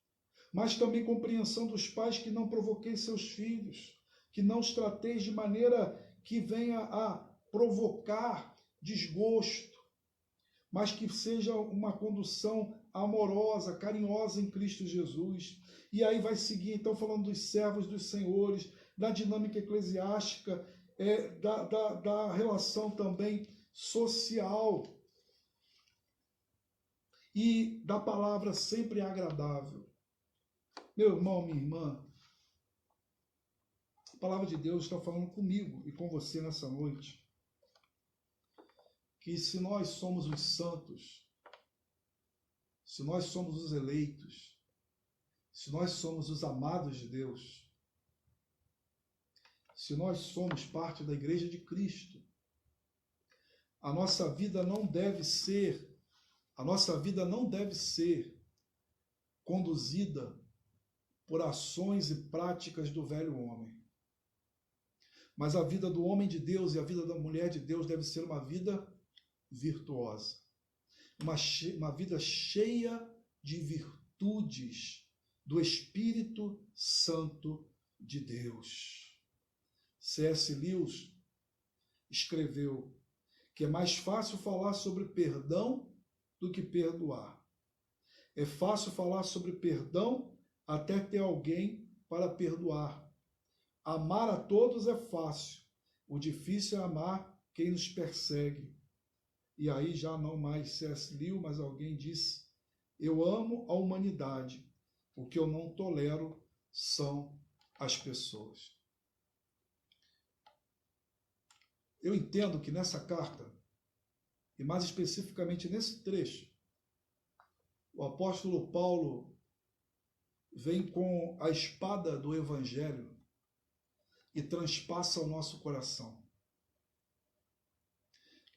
mas também compreensão dos pais, que não provoquem seus filhos, que não os trateis de maneira que venha a provocar desgosto, mas que seja uma condução amorosa, carinhosa em Cristo Jesus. E aí vai seguir, então, falando dos servos, dos senhores, da dinâmica eclesiástica, da relação também social e da palavra sempre agradável. Meu irmão, minha irmã, a palavra de Deus está falando comigo e com você nessa noite, que se nós somos os santos, se nós somos os eleitos, se nós somos os amados de Deus, se nós somos parte da Igreja de Cristo, a nossa vida não deve ser conduzida por ações e práticas do velho homem. Mas a vida do homem de Deus e a vida da mulher de Deus deve ser uma vida virtuosa, uma vida cheia de virtudes do Espírito Santo de Deus. C.S. Lewis escreveu que é mais fácil falar sobre perdão do que perdoar. É fácil falar sobre perdão até ter alguém para perdoar. Amar a todos é fácil. O difícil é amar quem nos persegue. E aí já não mais C.S. Lewis, mas alguém disse: eu amo a humanidade. O que eu não tolero são as pessoas. Eu entendo que nessa carta, e mais especificamente nesse trecho, o apóstolo Paulo vem com a espada do Evangelho e transpassa o nosso coração.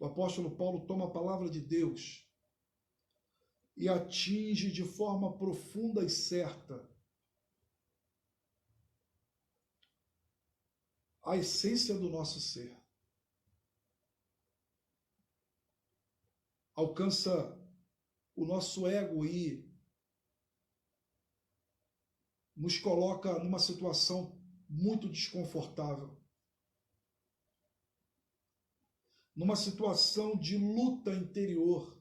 O apóstolo Paulo toma a palavra de Deus e atinge de forma profunda e certa a essência do nosso ser. alcança o nosso ego e nos coloca numa situação muito desconfortável, numa situação de luta interior.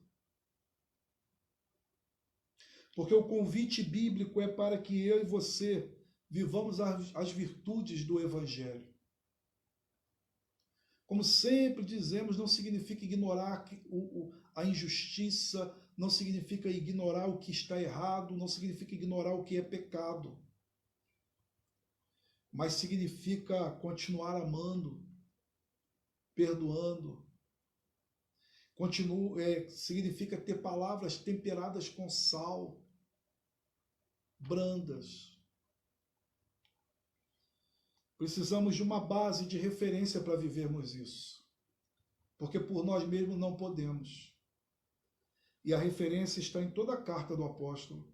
Porque o convite bíblico é para que eu e você vivamos as virtudes do Evangelho. Como sempre dizemos, não significa ignorar a injustiça, não significa ignorar o que está errado, não significa ignorar o que é pecado. Mas significa continuar amando, perdoando. Significa ter palavras temperadas com sal, brandas. Precisamos de uma base de referência para vivermos isso. Porque por nós mesmos não podemos. E a referência está em toda a carta do apóstolo.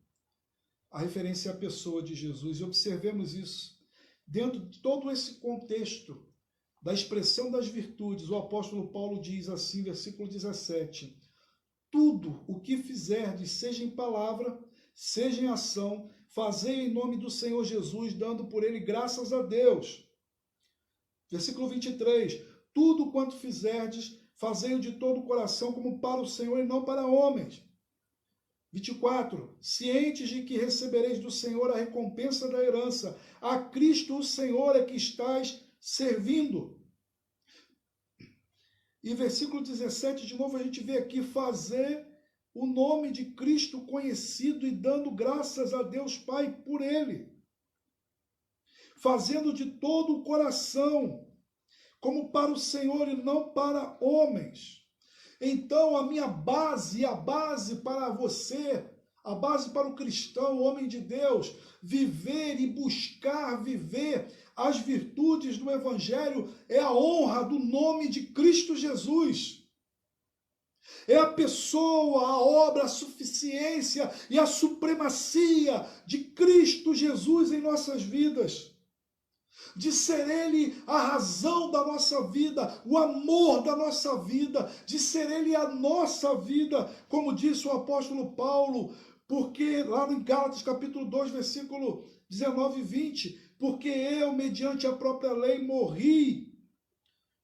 A referência é a pessoa de Jesus. E observemos isso. Dentro de todo esse contexto da expressão das virtudes, o apóstolo Paulo diz assim, versículo 17: tudo o que fizerdes, seja em palavra, seja em ação, fazei em nome do Senhor Jesus, dando por ele graças a Deus. Versículo 23, tudo quanto fizerdes, fazei-o de todo o coração, como para o Senhor e não para homens. 24, cientes de que recebereis do Senhor a recompensa da herança, a Cristo o Senhor é que estáis servindo. E versículo 17, de novo a gente vê aqui, fazer o nome de Cristo conhecido e dando graças a Deus Pai por ele. Fazendo de todo o coração, como para o Senhor e não para homens. Então a minha base, a base para você, a base para o cristão, o homem de Deus, viver e buscar viver as virtudes do Evangelho é a honra do nome de Cristo Jesus. É a pessoa, a obra, a suficiência e a supremacia de Cristo Jesus em nossas vidas. De ser Ele a razão da nossa vida, o amor da nossa vida, de ser Ele a nossa vida, como disse o apóstolo Paulo, porque lá em Gálatas capítulo 2, versículo 19 e 20, porque eu, mediante a própria lei, morri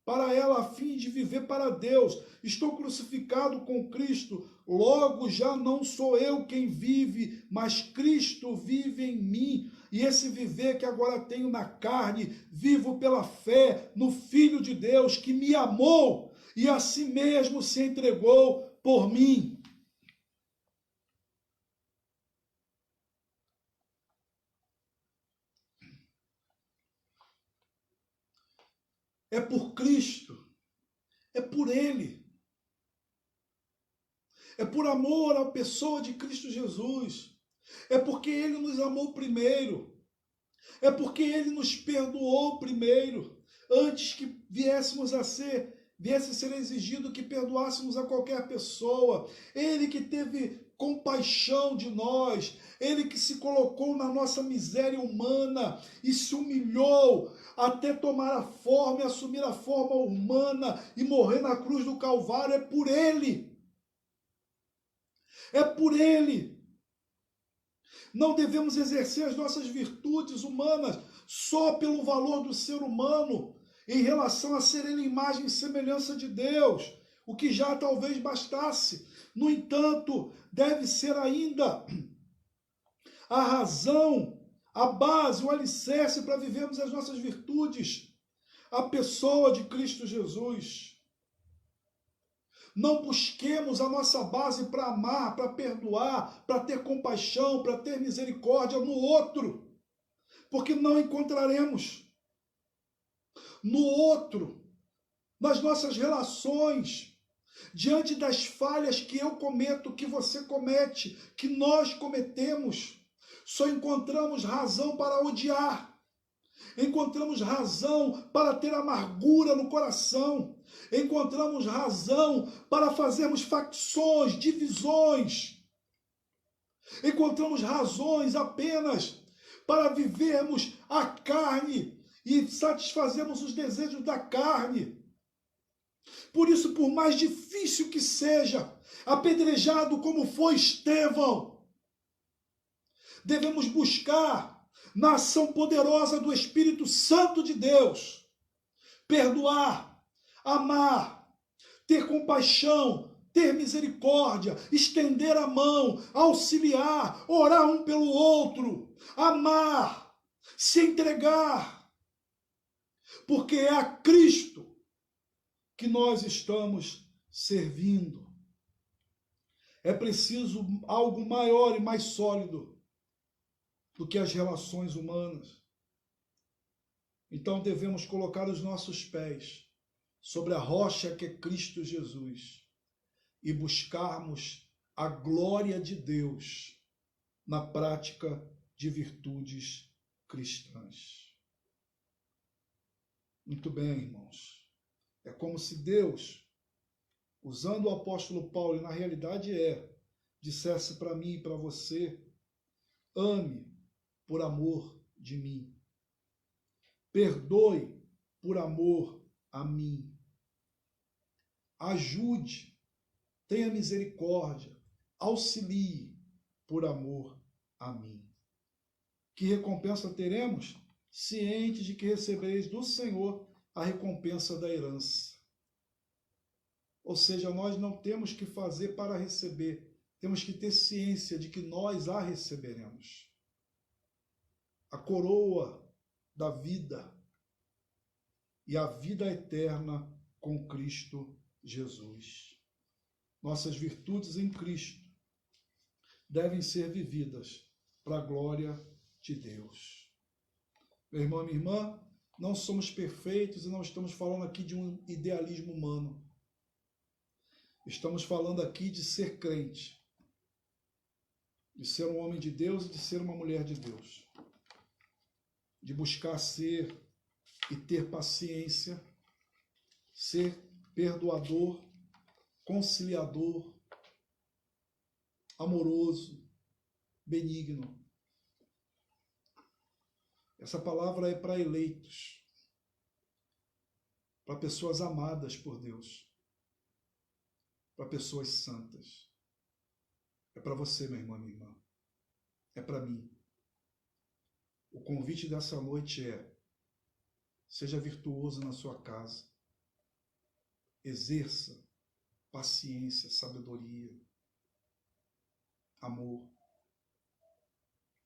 para ela a fim de viver para Deus. Estou crucificado com Cristo, logo já não sou eu quem vive, mas Cristo vive em mim. E esse viver que agora tenho na carne, vivo pela fé no Filho de Deus que me amou e a si mesmo se entregou por mim. É por Cristo, é por Ele. É por amor à pessoa de Cristo Jesus. É porque Ele nos amou primeiro. É porque Ele nos perdoou primeiro. Antes que viesse a ser exigido que perdoássemos a qualquer pessoa. Ele que teve compaixão de nós. Ele que se colocou na nossa miséria humana e se humilhou até tomar a forma e assumir a forma humana e morrer na cruz do Calvário. É por Ele. É por Ele. Não devemos exercer as nossas virtudes humanas só pelo valor do ser humano em relação a ser ele imagem e semelhança de Deus, o que já talvez bastasse. No entanto, deve ser ainda a razão, a base, o alicerce para vivermos as nossas virtudes, a pessoa de Cristo Jesus. Não busquemos a nossa base para amar, para perdoar, para ter compaixão, para ter misericórdia no outro, porque não encontraremos. No outro, nas nossas relações, diante das falhas que eu cometo, que você comete, que nós cometemos, só encontramos razão para odiar. Encontramos razão para ter amargura no coração. Encontramos razão para fazermos facções, divisões. Encontramos razões apenas para vivermos a carne e satisfazermos os desejos da carne. Por isso, por mais difícil que seja, apedrejado como foi Estevão, devemos buscar, na ação poderosa do Espírito Santo de Deus, perdoar, amar, ter compaixão, ter misericórdia, estender a mão, auxiliar, orar um pelo outro, amar, se entregar, porque é a Cristo que nós estamos servindo. É preciso algo maior e mais sólido do que as relações humanas. Então devemos colocar os nossos pés sobre a rocha que é Cristo Jesus e buscarmos a glória de Deus na prática de virtudes cristãs. Muito bem, irmãos. É como se Deus, usando o apóstolo Paulo, e na realidade dissesse para mim e para você: ame por amor de mim. Perdoe por amor a mim. Ajude, tenha misericórdia, auxilie por amor a mim. Que recompensa teremos? Cientes de que recebereis do Senhor a recompensa da herança. Ou seja, nós não temos que fazer para receber, temos que ter ciência de que nós a receberemos. A coroa da vida e a vida eterna com Cristo Jesus. Nossas virtudes em Cristo devem ser vividas para a glória de Deus. Meu irmão e minha irmã, não somos perfeitos e não estamos falando aqui de um idealismo humano. Estamos falando aqui de ser crente, de ser um homem de Deus e de ser uma mulher de Deus, de buscar ser e ter paciência, ser perdoador, conciliador, amoroso, benigno. Essa palavra é para eleitos, para pessoas amadas por Deus, para pessoas santas. É para você, meu irmão, minha irmã. É para mim. O convite dessa noite é: seja virtuoso na sua casa. Exerça paciência, sabedoria, amor.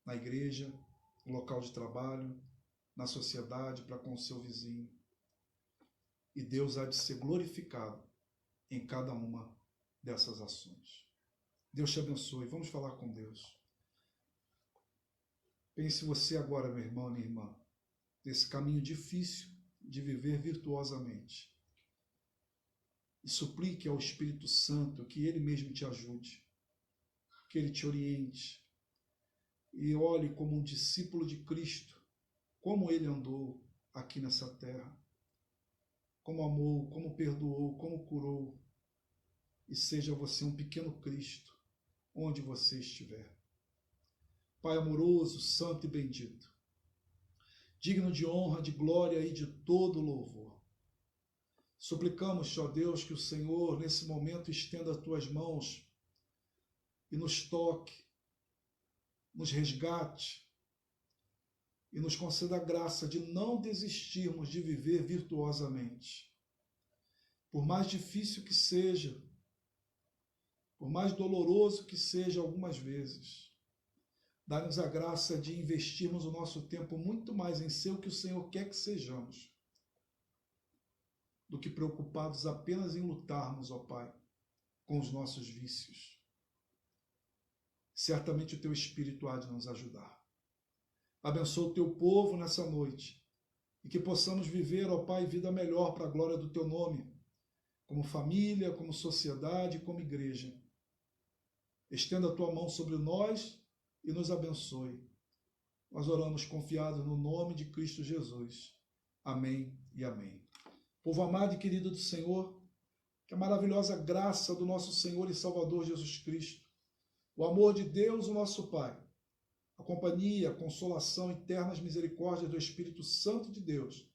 Na igreja, no local de trabalho, na sociedade, para com o seu vizinho. E Deus há de ser glorificado em cada uma dessas ações. Deus te abençoe. Vamos falar com Deus. Pense você agora, meu irmão, minha irmã, nesse caminho difícil de viver virtuosamente. E suplique ao Espírito Santo que Ele mesmo te ajude, que Ele te oriente. E olhe como um discípulo de Cristo, como Ele andou aqui nessa terra, como amou, como perdoou, como curou. E seja você um pequeno Cristo, onde você estiver. Pai amoroso, santo e bendito, digno de honra, de glória e de todo louvor. Suplicamos, ó Deus, que o Senhor, nesse momento, estenda as tuas mãos e nos toque, nos resgate e nos conceda a graça de não desistirmos de viver virtuosamente. Por mais difícil que seja, por mais doloroso que seja algumas vezes, dá-nos a graça de investirmos o nosso tempo muito mais em ser o que o Senhor quer que sejamos, do que preocupados apenas em lutarmos, ó Pai, com os nossos vícios. Certamente o Teu Espírito há de nos ajudar. Abençoa o Teu povo nessa noite e que possamos viver, ó Pai, vida melhor para a glória do Teu nome, como família, como sociedade, como igreja. Estenda a Tua mão sobre nós e nos abençoe. Nós oramos confiados no nome de Cristo Jesus. Amém e amém. Povo amado e querido do Senhor, que a maravilhosa graça do nosso Senhor e Salvador Jesus Cristo, o amor de Deus, o nosso Pai, a companhia, a consolação, eternas misericórdias do Espírito Santo de Deus,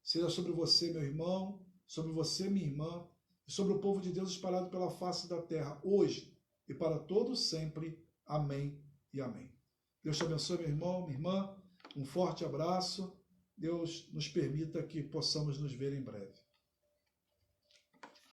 seja sobre você, meu irmão, sobre você, minha irmã, e sobre o povo de Deus espalhado pela face da terra, hoje e para todos sempre. Amém e amém. Deus te abençoe, meu irmão, minha irmã. Um forte abraço. Deus nos permita que possamos nos ver em breve.